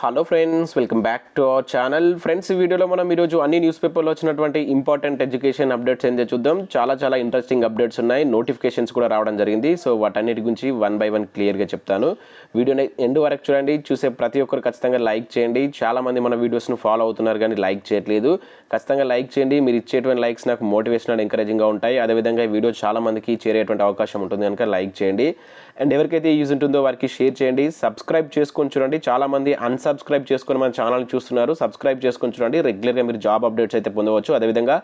Hello friends, welcome back to our channel. Friends, ఈ వీడియోలో మనం ఈరోజు అన్ని న్యూస్ పేపర్లో వచ్చినటువంటి ఇంపార్టెంట్ ఎడ్యుకేషన్ అప్డేట్స్ ఏంటో చూద్దాం. చాలా ఇంట్రెస్టింగ్ అప్డేట్స్ ఉన్నాయి, నోటిఫికేషన్స్ కూడా రావడం జరిగింది. సో వాటన్నిటి గురించి వన్ బై వన్ క్లియర్గా చెప్తాను. వీడియోని ఎండ్ వరకు చూడండి. చూసే ప్రతి ఒక్కరు ఖచ్చితంగా లైక్ చేయండి. చాలామంది మన వీడియోస్ను ఫాలో అవుతున్నారు కానీ లైక్ చేయట్లేదు. ఖచ్చితంగా లైక్ చేయండి. మీరు ఇచ్చేటువంటి లైక్స్ నాకు మోటివేషన్ అండ్ ఎంకరేజింగ్గా ఉంటాయి. అదేవిధంగా ఈ వీడియో చాలామందికి చేరేటువంటి అవకాశం ఉంటుంది కనుక లైక్ చేయండి. అండ్ ఎవరికైతే యూజ్ ఉంటుందో వారికి షేర్ చేయండి. సబ్స్క్రైబ్ చేసుకొని చూడండి. చాలామంది అన్సబ్స్క్రైబ్ చేసుకొని మన ఛానల్ చూస్తున్నారు. సబ్స్క్రైబ్ చేసుకొని చూడండి. రెగ్యులర్గా మీరు జాబ్ అప్డేట్స్ అయితే పొందవచ్చు. అదేవిధంగా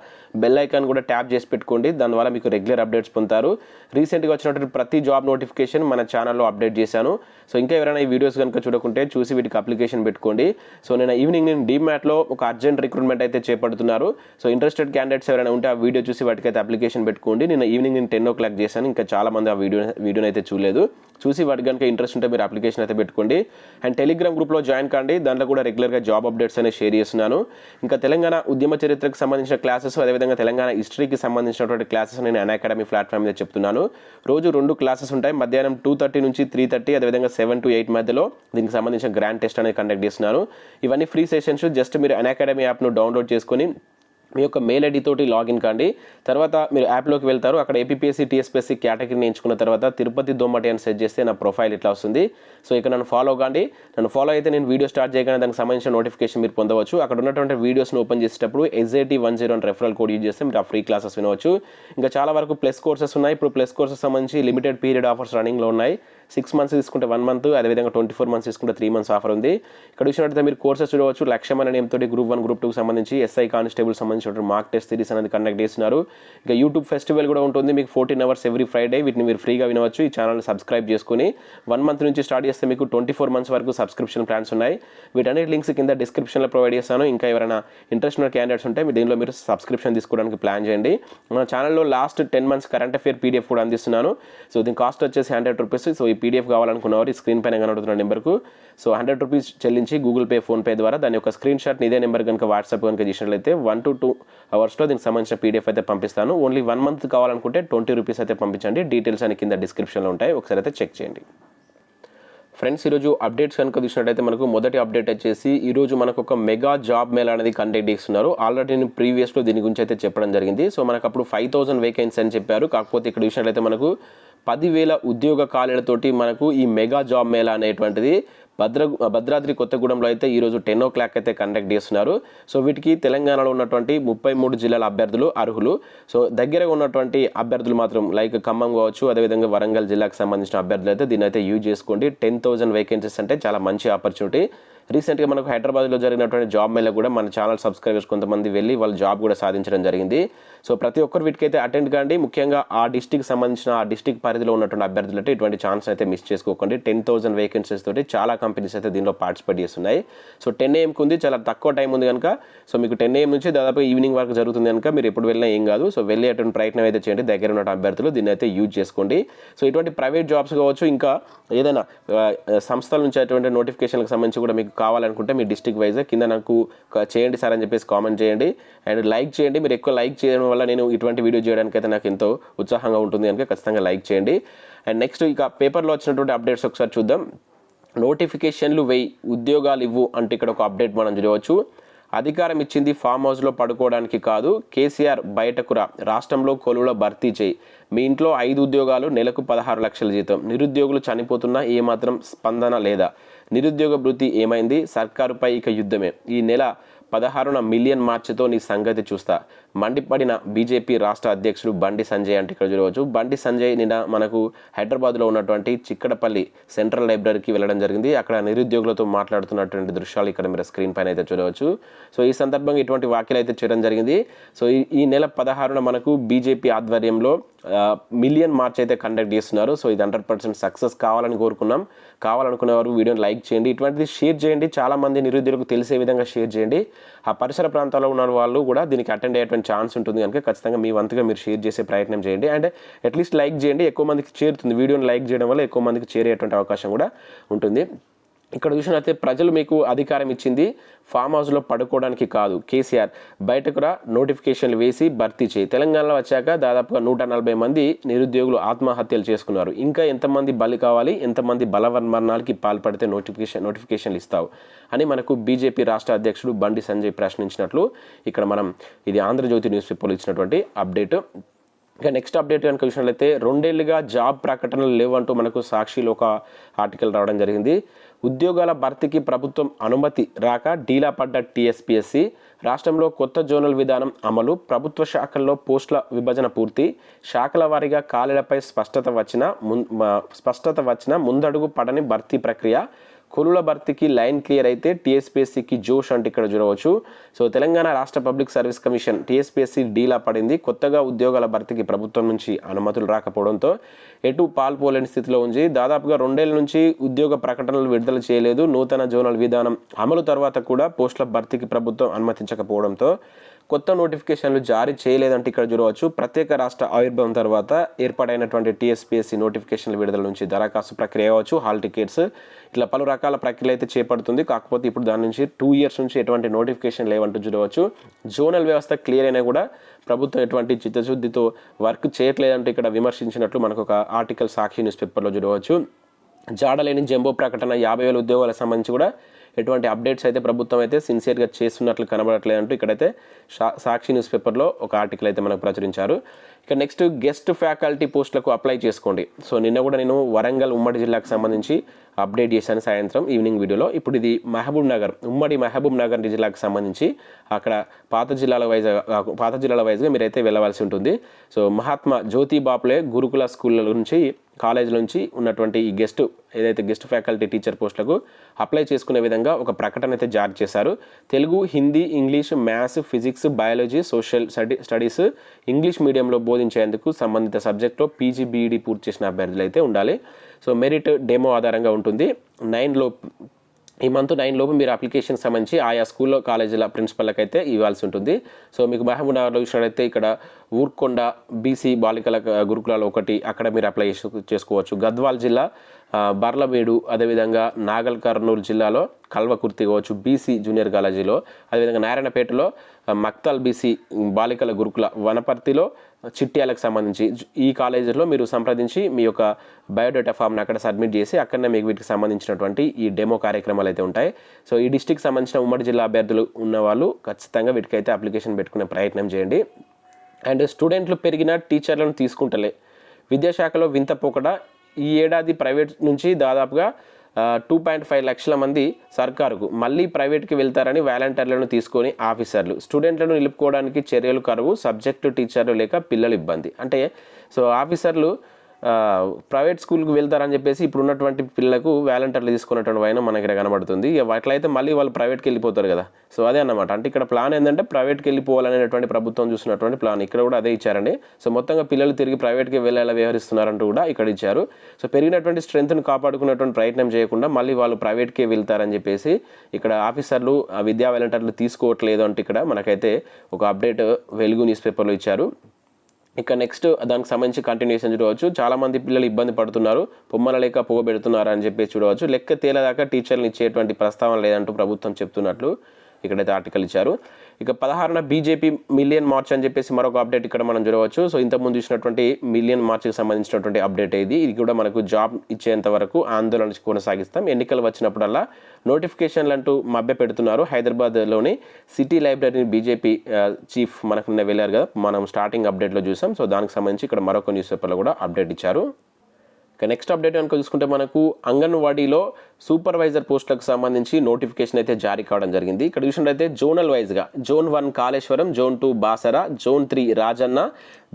బెల్ ఐకాన్ కూడా ట్యాప్ చేసి పెట్టుకోండి. దానివల్ల మీకు రెగ్యులర్ అప్డేట్స్ పొందుతారు. రీసెంట్గా వచ్చినటువంటి ప్రతి జాబ్ నోటిఫికేషన్ మన ఛానల్లో అప్డేట్ చేశాను. సో ఇంకా ఎవరైనా ఈ వీడియోస్ కనుక చూడకుంటే చూసి వీటికి అప్లికేషన్ పెట్టుకోండి. సో నేను ఈవినింగ్ డీమ్యాట్లో ఒక అర్జెంట్ రిక్రూట్మెంట్ అయితే చేపడుతున్నారు. సో ఇంట్రెస్టెడ్ క్యాండిడేట్స్ ఎవరైనా ఉంటే ఆ వీడియో చూసి వాటికైతే అప్లికేషన్ పెట్టుకోండి. నేను ఈవినింగ్ 10 o'clock చేశాను. ఇంకా చాలామంది ఆ వీడియోని అయితే చూడలేదు. చూసి వాటికి కనుక ఇంట్రెస్ట్ ఉంటే మీరు అప్లికేషన్ అయితే పెట్టుకోండి. అండ్ టెలిగ్రామ్ గ్రూప్లో జాయిన్ కాండి. దాంట్లో కూడా రెగ్యులర్గా జాబ్ అప్డేట్స్ అనేది షేర్ చేస్తున్నాను. ఇంకా తెలంగాణ ఉద్యమ చరిత్రకు సంబంధించిన క్లాసెస్, అదేవిధంగా తెలంగాణ హిస్టరీకి సంబంధించినటువంటి క్లాసెస్ నేను unacademy ప్లాట్ఫామ్ మీద చెప్తున్నాను. రోజు 2 క్లాసెస్ ఉంటాయి. మధ్యాహ్నం 2:30 నుంచి 3:30, అదేవిధంగా 7 to 8 మధ్యలో దీనికి సంబంధించిన గ్రాండ్ టెస్ట్ అనేది కండక్ట్ చేస్తున్నాను. ఇవన్నీ ఫ్రీ సెషన్స్. జస్ట్ మీరు unacademy యాప్ను డౌన్లోడ్ చేసుకొని మీ యొక్క మెయిల్ ఐడి తోటి లాగిన్ కాండి. తర్వాత మీరు యాప్లోకి వెళ్తారు. అక్కడ APPSC TSPSC కేటగిరీని ఎంచుకున్న తర్వాత తిరుపతి దోమ్మటి అని సెర్చ్ చేస్తే నా ప్రొఫైల్ ఇట్లా వస్తుంది. సో ఇక్కడ నన్ను ఫాలో కాండి. నన్ను ఫాలో అయితే నేను వీడియో స్టార్ట్ చేయగానే దానికి సంబంధించిన నోటిఫికేషన్ మీరు పొందవచ్చు. అక్కడ ఉన్నటువంటి వీడియోస్ని ఓపెన్ చేసేటప్పుడు SAT10 అని రెఫరల్ కోడ్ యూజ్ చేస్తే మీరు ఆ ఫ్రీ క్లాసెస్ వినవచ్చు. ఇంకా చాలా వరకు ప్లస్ కోర్సెస్ ఉన్నాయి. ఇప్పుడు ప్లస్ కోర్సెస్ సంబంధించి లిమిటెడ్ పీరియడ్ ఆఫర్స్ రన్నింగ్లో ఉన్నాయి. 6 months తీసుకుంటే 1 month, అదేవిధంగా 24 months తీసుకుంటే 3 months ఆఫర్ ఉంది. ఇక్కడ చూసినట్లయితే మీరు కోర్సెస్ చూడవచ్చు. లక్ష్యం అనే నేమ్తో గ్రూప్ 1, గ్రూప్ 2కి సంబంధించి SI కానిస్టేబుల్ సంబంధించిన మార్క్ టెస్ట్ సిరీస్ అనేది కండక్ట్ చేస్తున్నారు. ఇంకా యూట్యూబ్ ఫెస్టివల్ కూడా ఉంటుంది మీకు 14 hours ఎవ్రీ ఫ్రైడే. వీటిని మీరు ఫ్రీగా వినవచ్చు. ఈ ఛానల్ని సబ్స్క్రైబ్ చేసుకుని 1 month నుంచి స్టార్ట్ చేస్తే మీకు 24 months వరకు సబ్స్క్రిప్షన్ ప్లాన్స్ ఉన్నాయి. వీటన్నిటి లింక్స్ కింద డిస్క్రిప్షన్లో ప్రొవైడ్ చేస్తాను. ఇంకా ఎవరైనా ఇంట్రెస్ట్ ఉన్న క్యాండిడేట్స్ ఉంటే దీనిలో మీరు సబ్స్క్రిప్షన్ తీసుకోవడానికి ప్లాన్ చేయండి. మన ఛానల్లో last 10 months current affair PDF కూడా అందిస్తున్నాను. సో దీని కాస్ట్ వచ్చేసి 100 rupees. సో ఈ PDF కావాలనుకున్న ఈ స్క్రీన్ పైన కనబడుతున్న నెంబర్కు సో 100 rupees చెల్లించి గూగుల్ పే, ఫోన్పే ద్వారా దాని యొక్క స్క్రీన్ షాట్ ఇదే నెంబర్ కనుక వాట్సాప్ కనుక చేసినట్లయితే 1 to 2 hours దీనికి సంబంధించిన PDF అయితే పంపిస్తాను. ఓన్లీ 1 month కావాలనుకుంటే 20 rupees అయితే పంపించండి. డీటెయిల్స్ అని కింద డిస్క్రిప్షన్లో ఉంటాయి. ఒకసారి అయితే చెక్ చేయండి. ఫ్రెండ్స్, ఈరోజు అప్డేట్స్ కనుక చూసినట్టయితే మనకు మొదటి అప్డేట్ వచ్చేసి ఈరోజు మనకు ఒక మెగా జాబ్ మేళా అనేది కండక్ట్ చేస్తున్నారు. ఆల్రెడీ నేను ప్రీవియస్లో దీని గురించి అయితే చెప్పడం జరిగింది. సో మనకు అప్పుడు 5,000 వేకెన్సీ అని చెప్పారు. కాకపోతే ఇక్కడ చూసినట్లయితే మనకు 10,000 ఉద్యోగ ఖాళీలతోటి మనకు ఈ మెగా జాబ్ మేళా అనేటువంటిది భద్రాద్రి కొత్తగూడెంలో అయితే ఈరోజు 10 o'clock అయితే కండక్ట్ చేస్తున్నారు. సో వీటికి తెలంగాణలో ఉన్నటువంటి 33 జిల్లాల అభ్యర్థులు అర్హులు. సో దగ్గరగా ఉన్నటువంటి అభ్యర్థులు మాత్రం లైక్ ఖమ్మం కావచ్చు, అదేవిధంగా వరంగల్ జిల్లాకు సంబంధించిన అభ్యర్థులు అయితే దీన్ని అయితే యూజ్ చేసుకోండి. 10,000 వేకెన్సీస్ అంటే చాలా మంచి ఆపర్చునిటీ. రీసెంట్గా మనకు హైదరాబాద్లో జరిగినటువంటి జాబ్ మేళ కూడా మన ఛానల్ సబ్స్క్రైబర్స్ కొంతమంది వెళ్ళి వాళ్ళు జాబ్ కూడా సాధించడం జరిగింది. సో ప్రతి ఒక్కరు వీటికైతే అటెండ్ కాండి. ముఖ్యంగా ఆ డిస్టిక్ సంబంధించిన ఆ డిస్టిక్ పరిధిలో ఉన్నటువంటి అభ్యర్థులు అంటే ఇటువంటి ఛాన్స్ అయితే మిస్ చేసుకోకండి. 10,000 వేకెన్సీస్ తోటి చాలా కంపెనీస్ అయితే దీనిలో పార్టిసిపేట్ చేస్తున్నాయి. సో 10 AM ఉంది, చాలా తక్కువ టైం ఉంది కనుక సో మీకు 10 AM నుంచి దాదాపు ఈవినింగ్ వరకు జరుగుతుంది కనుక మీరు ఎప్పుడు వెళ్ళినా ఏం కాదు. సో వెళ్ళేటువంటి ప్రయత్నం అయితే చేయండి. దగ్గర ఉన్న అభ్యర్థులు దీన్ని అయితే యూజ్ చేసుకోండి. సో ఇటువంటి ప్రైవేట్ జాబ్స్ కావచ్చు, ఇంకా ఏదైనా సంస్థల నుంచి అటువంటి నోటిఫికేషన్లకు సంబంధించి కూడా మీకు కావాలనుకుంటే మీ డిస్ట్రిక్ట్ వైజ్ కింద నాకు చేయండి సార్ అని చెప్పేసి కామెంట్ చేయండి. అండ్ లైక్ చేయండి. మీరు ఎక్కువ లైక్ చేయడం వల్ల నేను ఇటువంటి వీడియో చేయడానికి అయితే నాకు ఎంతో ఉత్సాహంగా ఉంటుంది కనుక ఖచ్చితంగా లైక్ చేయండి. అండ్ నెక్స్ట్ ఇక పేపర్లో వచ్చినటువంటి అప్డేట్స్ ఒకసారి చూద్దాం. నోటిఫికేషన్లు వెయ్యి, ఉద్యోగాలు ఇవ్వు అంటే ఇక్కడ ఒక అప్డేట్ మనం చూడవచ్చు. అధికారం ఇచ్చింది ఫామ్ హౌస్లో పడుకోవడానికి కాదు, కేసీఆర్ బయటకు రా, రాష్ట్రంలో కొలువుల భర్తీ చేయి, మీ ఇంట్లో 5 ఉద్యోగాలు, నెలకు 16 లక్షల జీతం, నిరుద్యోగులు చనిపోతున్నా ఏమాత్రం స్పందన లేదా, నిరుద్యోగ భృతి ఏమైంది, సర్కారుపై ఇక యుద్ధమే, ఈ నెల 16న మిలియన్ మార్చితో నీ సంగతి చూస్తా, మండిపడిన బీజేపీ రాష్ట్ర అధ్యక్షుడు బండి సంజయ్ అంటే ఇక్కడ చూడవచ్చు. బండి సంజయ్ నిన్న మనకు హైదరాబాద్లో ఉన్నటువంటి చిక్కడపల్లి సెంట్రల్ లైబ్రరీకి వెళ్ళడం జరిగింది. అక్కడ నిరుద్యోగులతో మాట్లాడుతున్నటువంటి దృశ్యాలు ఇక్కడ మీరు స్క్రీన్ పైన అయితే చూడవచ్చు. సో ఈ సందర్భంగా ఇటువంటి వ్యాఖ్యలు అయితే చేయడం జరిగింది. సో ఈ నెల 16న మనకు బీజేపీ ఆధ్వర్యంలో మిలియన్ మార్చ్ అయితే కండక్ట్ చేస్తున్నారు. సో ఇది 100% సక్సెస్ కావాలని కోరుకున్నాం. కావాలనుకునేవారు వీడియోని లైక్ చేయండి, ఇటువంటిది షేర్ చేయండి. చాలామంది నిరుద్యోగులకు తెలిసే విధంగా షేర్ చేయండి. ఆ పరిసర ప్రాంతాల్లో ఉన్న వాళ్ళు కూడా దీనికి అటెండ్ అయ్యేటువంటి ఛాన్స్ ఉంటుంది కనుక ఖచ్చితంగా మీ వంతుగా మీరు షేర్ చేసే ప్రయత్నం చేయండి. అండ్ అట్లీస్ట్ లైక్ చేయండి. ఎక్కువ మందికి చేరుతుంది. వీడియోని లైక్ చేయడం వల్ల ఎక్కువ మందికి చేరేటువంటి అవకాశం కూడా ఉంటుంది. ఇక్కడ చూసినట్లయితే ప్రజలు మీకు అధికారం ఇచ్చింది ఫామ్ హౌస్లో పడుకోవడానికి కాదు, కేసీఆర్ బయటకు రా నోటిఫికేషన్లు వేసి భర్తీ చేయి. తెలంగాణలో వచ్చాక దాదాపుగా 140 మంది నిరుద్యోగులు ఆత్మహత్యలు చేసుకున్నారు. ఇంకా ఎంతమంది బలి కావాలి, ఎంతమంది బలవన్మరణాలకి పాల్పడితే నోటిఫికేషన్లు ఇస్తావు అని మనకు బీజేపీ రాష్ట్ర అధ్యక్షుడు బండి సంజయ్ ప్రశ్నించినట్లు ఇక్కడ మనం ఇది ఆంధ్రజ్యోతి న్యూస్ పేపర్లో ఇచ్చినటువంటి అప్డేట్. ఇక నెక్స్ట్ అప్డేట్ కనుక చూసినట్లయితే 2 ఏళ్లుగా జాబ్ ప్రకటనలు లేవంటూ మనకు సాక్షిలో ఒక ఆర్టికల్ రావడం జరిగింది. ఉద్యోగాల భర్తీకి ప్రభుత్వం అనుమతి రాక డీలా పడ్డ టీఎస్పీఎస్సీ, రాష్ట్రంలో కొత్త జోనల్ విధానం అమలు, ప్రభుత్వ శాఖల్లో పోస్టుల విభజన పూర్తి, శాఖల వారీగా ఖాళీలపై స్పష్టత వచ్చిన ముందడుగు పడని భర్తీ ప్రక్రియ, కొలుల భర్తీకి లైన్ క్లియర్ అయితే టీఎస్పీఎస్సీకి జోష్ అంటే ఇక్కడ చూడవచ్చు. సో తెలంగాణ రాష్ట్ర పబ్లిక్ సర్వీస్ కమిషన్ టీఎస్పీఎస్సీ డీలా పడింది. కొత్తగా ఉద్యోగాల భర్తీకి ప్రభుత్వం నుంచి అనుమతులు రాకపోవడంతో ఎటు పాల్పోలేని స్థితిలో ఉంది. దాదాపుగా 2 ఏళ్ల నుంచి ఉద్యోగ ప్రకటనలు విడుదల చేయలేదు. నూతన జోనల్ విధానం అమలు తర్వాత కూడా పోస్టుల భర్తీకి ప్రభుత్వం అనుమతించకపోవడంతో కొత్త నోటిఫికేషన్లు జారీ చేయలేదంటే ఇక్కడ చూడవచ్చు. ప్రత్యేక రాష్ట్ర ఆవిర్భావం తర్వాత ఏర్పాటైనటువంటి టీఎస్పీఎస్సీ నోటిఫికేషన్ల విడుదల నుంచి దరఖాస్తు ప్రక్రియ కావచ్చు, హాల్ టికెట్స్ ఇట్లా పలు రకాల ప్రక్రియలు అయితే చేపడుతుంది. కాకపోతే ఇప్పుడు దాని నుంచి 2 ఇయర్స్ నుంచి ఎటువంటి నోటిఫికేషన్ లేవంటూ చూడవచ్చు. జోనల్ వ్యవస్థ క్లియర్ అయినా కూడా ప్రభుత్వం ఎటువంటి చిత్తశుద్ధితో వర్క్ చేయట్లేదంటూ ఇక్కడ విమర్శించినట్లు మనకు ఒక ఆర్టికల్ సాక్షి న్యూస్ పేపర్లో చూడవచ్చు. జాడలేని జంబో ప్రకటన 50,000 ఉద్యోగాలకు సంబంధించి కూడా ఎటువంటి అప్డేట్స్ అయితే ప్రభుత్వం అయితే సిన్సియర్గా చేస్తున్నట్లు కనబడట్లేదంటూ ఇక్కడైతే సాక్షి న్యూస్ పేపర్లో ఒక ఆర్టికల్ అయితే మనకు ప్రచురించారు. ఇక నెక్స్ట్ గెస్ట్ ఫ్యాకల్టీ పోస్టులకు అప్లై చేసుకోండి. సో నిన్న కూడా నేను వరంగల్ ఉమ్మడి జిల్లాకు సంబంధించి అప్డేట్ చేశాను సాయంత్రం ఈవినింగ్ వీడియోలో. ఇప్పుడు ఇది ఉమ్మడి మహబూబ్ నగర్ జిల్లాకు సంబంధించి అక్కడ పాత జిల్లాల వైజ్గా మీరైతే వెళ్ళవలసి ఉంటుంది. సో మహాత్మా జ్యోతి బాపులే గురుకుల స్కూళ్ళ నుంచి కాలేజీల నుంచి ఉన్నటువంటి ఈ గెస్ట్ ఫ్యాకల్టీ టీచర్ పోస్టులకు అప్లై చేసుకునే విధంగా ఒక ప్రకటన అయితే జారీ చేశారు. Telugu, Hindi, English, maths, physics, biology, social studies English మీడియంలో బోధించేందుకు సంబంధిత సబ్జెక్టులో పీజీ, బీఈడీ పూర్తి చేసిన అభ్యర్థులు అయితే ఉండాలి. సో మెరిట్ డెమో ఆధారంగా ఉంటుంది. ఈ మంత్ 9 లోపు మీరు అప్లికేషన్ సంబంధించి ఆయా స్కూల్లో కాలేజీల ప్రిన్సిపల్కి అయితే ఇవ్వాల్సి ఉంటుంది. సో మీకు మహబూబ్ నగర్లో చూసినట్లయితే ఇక్కడ ఊర్కొండ బీసీ బాలికల గురుకులాలు ఒకటి, అక్కడ మీరు అప్లై చేసుకోవచ్చు. గద్వాల్ జిల్లా బర్లమేడు, అదేవిధంగా నాగల్ కర్నూలు జిల్లాలో కల్వకుర్తి కావచ్చు బీసీ జూనియర్ కాలేజీలో, అదేవిధంగా నారాయణపేటలో మక్తల్ బీసీ బాలికల గురుకుల, వనపర్తిలో చిట్యాలకు సంబంధించి ఈ కాలేజీలో మీరు సంప్రదించి మీ యొక్క బయోడేటా ఫామ్ని అక్కడ సబ్మిట్ చేసి అక్కడనే మీకు వీటికి సంబంధించినటువంటి ఈ డెమో కార్యక్రమాలు అయితే ఉంటాయి. సో ఈ డిస్టిక్ సంబంధించిన ఉమ్మడి జిల్లా అభ్యర్థులు ఉన్నవాళ్ళు ఖచ్చితంగా వీటికైతే అప్లికేషన్ పెట్టుకునే ప్రయత్నం చేయండి. అండ్ స్టూడెంట్లు పెరిగిన టీచర్లను తీసుకుంటలే, విద్యాశాఖలో వింత పోకడ. ఈ ఏడాది ప్రైవేట్ నుంచి దాదాపుగా 2.5 లక్షల మంది సర్కారుకు మళ్ళీ ప్రైవేట్కి వెళ్తారని వాలంటీర్లను తీసుకొని ఆఫీసర్లు, స్టూడెంట్లను నిలుపుకోవడానికి చర్యలు కరువు, సబ్జెక్టు టీచర్లు లేక పిల్లలు ఇబ్బంది. అంటే సో ఆఫీసర్లు ప్రైవేట్ స్కూల్కి వెళ్తారని చెప్పేసి ఇప్పుడు ఉన్నటువంటి పిల్లలకు వాలంటీర్లు తీసుకున్నటువంటి వైన మనకి ఇక్కడ కనబడుతుంది. అట్లయితే మళ్ళీ వాళ్ళు ప్రైవేట్కి వెళ్ళిపోతారు కదా. సో అదే అన్నమాట. అంటే ఇక్కడ ప్లాన్ ఏంటంటే ప్రైవేట్కి వెళ్ళిపోవాలనేటువంటి ప్రభుత్వం చూసినటువంటి ప్లాన్ ఇక్కడ కూడా అదే ఇచ్చారండి. సో మొత్తంగా పిల్లలు తిరిగి ప్రైవేట్కి వెళ్ళేలా వ్యవహరిస్తున్నారంటూ కూడా ఇక్కడ ఇచ్చారు. సో పెరిగినటువంటి స్ట్రెంత్ను కాపాడుకున్నటువంటి ప్రయత్నం చేయకుండా మళ్ళీ వాళ్ళు ప్రైవేట్కే వెళ్తారని చెప్పేసి ఇక్కడ ఆఫీసర్లు విద్యా వాలంటీర్లు తీసుకోవట్లేదు అంటే ఇక్కడ మనకైతే ఒక అప్డేట్ వెలుగు న్యూస్ పేపర్లో ఇచ్చారు. ఇక నెక్స్ట్ దానికి సంబంధించి కంటిన్యూషన్ చూడవచ్చు. చాలామంది పిల్లలు ఇబ్బంది పడుతున్నారు, పొమ్మల లేక పోగబెడుతున్నారు అని చెప్పేసి చూడవచ్చు. లెక్క తేలేదాకా టీచర్లు ఇచ్చేటువంటి ప్రస్తావన లేదంటూ ప్రభుత్వం చెప్తున్నట్లు ఇక్కడైతే ఆర్టికల్ ఇచ్చారు. ఇక 16న బీజేపీ మిలియన్ మార్చ్ అని చెప్పేసి మరొక అప్డేట్ ఇక్కడ మనం చూడవచ్చు. సో ఇంతకుముందు చూసినటువంటి మిలియన్ మార్చ్కి సంబంధించినటువంటి అప్డేట్ ఇది కూడా మనకు జాబ్ ఇచ్చేంత వరకు ఆందోళన కొనసాగిస్తాం, ఎన్నికలు వచ్చినప్పుడల్లా నోటిఫికేషన్లు అంటూ మభ్య పెడుతున్నారు. హైదరాబాద్లోని సిటీ లైబ్రరీ బీజేపీ చీఫ్ మనకు నిన్న వెళ్ళారు కదా, మనం స్టార్టింగ్ అప్డేట్లో చూసాం. సో దానికి సంబంధించి ఇక్కడ మరొక న్యూస్ పేపర్లో కూడా అప్డేట్ ఇచ్చారు. ఇక నెక్స్ట్ అప్డేట్ కనుక చూసుకుంటే మనకు అంగన్వాడీలో సూపర్వైజర్ పోస్టులకు సంబంధించి నోటిఫికేషన్ అయితే జారీ కావడం జరిగింది. ఇక్కడ చూసినట్లయితే జోనల్ వైజ్గా zone 1 Kaleshwaram, zone 2 Basara, zone 3 Rajanna,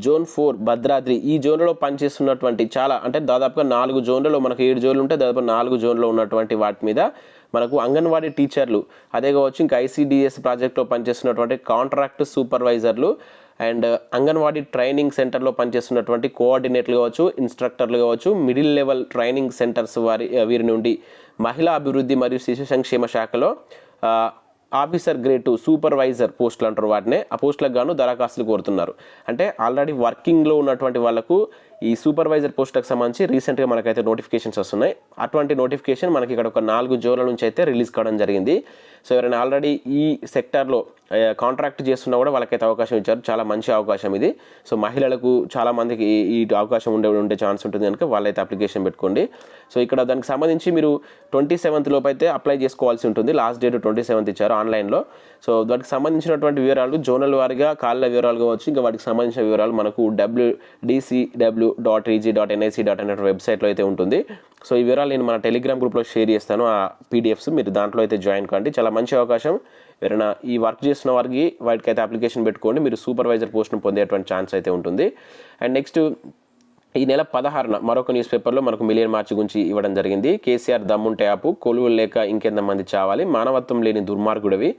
zone 4 Bhadradri, ఈ జోన్లలో పనిచేస్తున్నటువంటి చాలా అంటే దాదాపుగా 4 జోన్లలో మనకు 7 జోన్లు ఉంటే దాదాపు 4 జోన్లో ఉన్నటువంటి వాటి మీద మనకు అంగన్వాడీ టీచర్లు, అదే కావచ్చు ఇంకా ఐసీడీఎస్ ప్రాజెక్ట్లో పనిచేస్తున్నటువంటి కాంట్రాక్ట్ సూపర్వైజర్లు అండ్ అంగన్వాడీ ట్రైనింగ్ సెంటర్లో పనిచేస్తున్నటువంటి కోఆర్డినేటర్లు కావచ్చు, ఇన్స్ట్రక్టర్లు కావచ్చు, మిడిల్ లెవెల్ ట్రైనింగ్ సెంటర్స్ వీరి నుండి మహిళా అభివృద్ధి మరియు శిశు సంక్షేమ శాఖలో ఆఫీసర్ గ్రేడ్ 2 సూపర్వైజర్ పోస్టులు అంటారు వాటినే. ఆ పోస్టులకు గాను దరఖాస్తులు కోరుతున్నారు. అంటే ఆల్రెడీ వర్కింగ్లో ఉన్నటువంటి వాళ్ళకు ఈ సూపర్వైజర్ పోస్టులకు సంబంధించి రీసెంట్గా మనకైతే నోటిఫికేషన్స్ వస్తున్నాయి. అటువంటి నోటిఫికేషన్ మనకి ఇక్కడ ఒక 4 జోన్ల నుంచి అయితే రిలీజ్ కావడం జరిగింది. సో ఎవరైనా ఆల్రెడీ ఈ సెక్టార్లో కాంట్రాక్ట్ చేస్తున్నా కూడా వాళ్ళకైతే అవకాశం ఇచ్చారు. చాలా మంచి అవకాశం ఇది. సో మహిళలకు చాలామందికి ఈ అవకాశం ఉండే ఛాన్స్ ఉంటుంది కనుక వాళ్ళైతే అప్లికేషన్ పెట్టుకోండి. సో ఇక్కడ దానికి సంబంధించి మీరు 27th లోపు అయితే అప్లై చేసుకోవాల్సి ఉంటుంది. లాస్ట్ డేట్ 27th ఇచ్చారు ఆన్లైన్లో. సో దానికి సంబంధించినటువంటి వివరాలు జోనల్ వారీగా కాళ్ళ వివరాలు కావచ్చు, ఇంకా వాటికి సంబంధించిన వివరాలు మనకు wdcw.eg.nic.in వెబ్సైట్లో అయితే ఉంటుంది. సో ఈ వివరాలు నేను మన టెలిగ్రామ్ గ్రూప్లో షేర్ చేస్తాను. ఆ పీడిఎఫ్స్ మీరు దాంట్లో అయితే జాయిన్ కండి. చాలా మంచి అవకాశం. ఎవరైనా ఈ వర్క్ చేస్తున్న వాటికి అయితే అప్లికేషన్ పెట్టుకోండి. మీరు సూపర్వైజర్ పోస్ట్ను పొందేటువంటి ఛాన్స్ అయితే ఉంటుంది. అండ్ నెక్స్ట్ ఈ నెల 16న మరొక న్యూస్ పేపర్లో మనకు మిలియన్ మార్చ్ గురించి ఇవ్వడం జరిగింది. కేసీఆర్ దమ్ముంటే ఆపు, కొలువులు లేక ఇంకెంతమంది చావాలి, మానవత్వం లేని దుర్మార్గుడివి,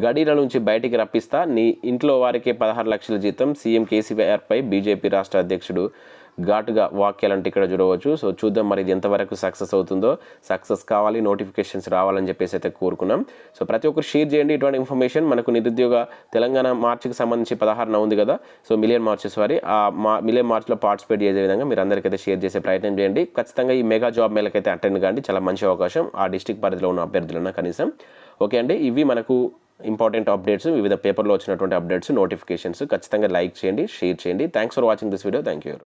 గడీల నుంచి బయటికి రప్పిస్తా, నీ ఇంట్లో వారికే 16 లక్షల జీతం, సీఎం కేసీఆర్పై బీజేపీ రాష్ట్ర అధ్యక్షుడు ఘాటుగా వ్యాఖ్యలంటే ఇక్కడ చూడవచ్చు. సో చూద్దాం మరి ఇది ఎంతవరకు సక్సెస్ అవుతుందో. సక్సెస్ కావాలి, నోటిఫికేషన్స్ రావాలని చెప్పేసి అయితే కోరుకున్నాం. సో ప్రతి ఒక్కరు షేర్ చేయండి ఇటువంటి ఇన్ఫర్మేషన్. మనకు నిరుద్యోగ తెలంగాణ మార్చికి సంబంధించి 16న ఉంది కదా, సో మిలియన్ మార్చెస్ వారి ఆ మిలియన్ మార్చ్లో పార్టిసిపేట్ చేసే విధంగా మీరు అందరికైతే షేర్ చేసే ప్రయత్నం చేయండి. ఖచ్చితంగా ఈ మెగా జాబ్ మేళకైతే అటెండ్ కాండి. చాలా మంచి అవకాశం ఆ డిస్టిక్ పరిధిలో ఉన్న అభ్యర్థులన్నా కనీసం. ఓకే అండి, ఇవి మనకు ఇంపార్టెంట్ అప్డేట్స్, వివిధ పేపర్లో వచ్చినటువంటి అప్డేట్స్, నోటిఫికేషన్స్. ఖచ్చితంగా లైక్ చేయండి, షేర్ చేయండి. Thanks for watching this video. Thank you.